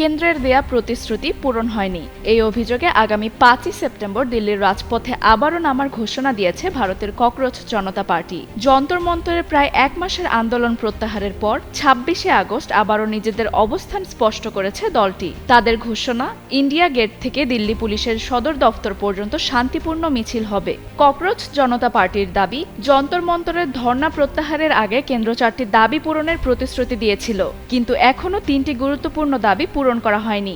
কেন্দ্রের দেয়া প্রতিশ্রুতি পূরণ হয়নি। এই অভিযোগে আগামী 5ই সেপ্টেম্বর দিল্লির রাজপথে আবারও নামার ঘোষণা দিয়েছে ভারতের ককরোচ জনতা পার্টি। যন্তর মন্তরে প্রায় 1 মাসের আন্দোলন প্রত্যাহারের পর 26শে আগস্ট আবারও নিজেদের অবস্থান স্পষ্ট করেছে দলটি। তাদের ঘোষণা, ইন্ডিয়া গেট থেকে দিল্লি পুলিশের সদর দফতর পর্যন্ত শান্তিপূর্ণ মিছিল হবে। ককরোচ জনতা পার্টির দাবি, যন্তর মন্তরের ধর্ণা প্রত্যাহারের আগে কেন্দ্র 4টি দাবি পূরণের প্রতিশ্রুতি দিয়েছিল, কিন্তু এখনও 3টি গুরুত্বপূর্ণ দাবি পূরণ করা হয়নি।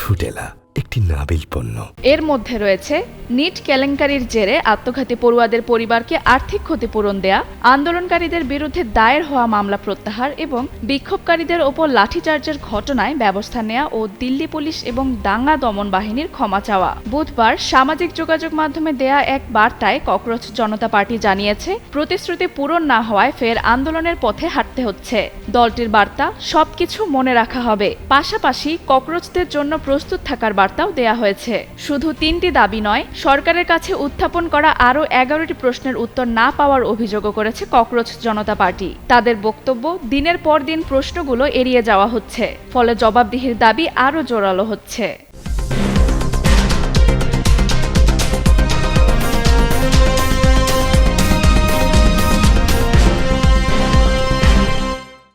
ফুডেলা একটি নাবিল পণ্য। এর মধ্যে রয়েছে নিট কেলেঙ্কারির জেরে আত্মঘাতী পড়ুয়াদের পরিবারকে আর্থিক ক্ষতিপূরণ দেয়া, আন্দোলনকারীদের বিরুদ্ধে দায়ের হওয়া মামলা প্রত্যাহার এবং বিক্ষোভকারীদের ওপর লাঠিচার্জের ঘটনায় ব্যবস্থা নেওয়া ও দিল্লি পুলিশ এবং দাঙ্গা দমন বাহিনীর ক্ষমা চাওয়া। বুধবার সামাজিক যোগাযোগ মাধ্যমে দেয়া এক বার্তায় ককরোচ জনতা পার্টি জানিয়েছে, প্রতিশ্রুতি পূরণ না হওয়ায় ফের আন্দোলনের পথে হাঁটতে হচ্ছে। দলটির বার্তা, সবকিছু মনে রাখা হবে। পাশাপাশি ককরোচদের জন্য প্রস্তুত থাকার বার্তাও দেয়া হয়েছে। শুধু 3টি দাবি নয়, সরকারের কাছে উত্থাপন করা আরও 11টি প্রশ্নের উত্তর না পাওয়ার অভিযোগও করেছে ককরোচ জনতা পার্টি। তাদের বক্তব্য, দিনের পর দিন প্রশ্নগুলো এড়িয়ে যাওয়া হচ্ছে, ফলে জবাবদিহির দাবি আরও জোরালো হচ্ছে।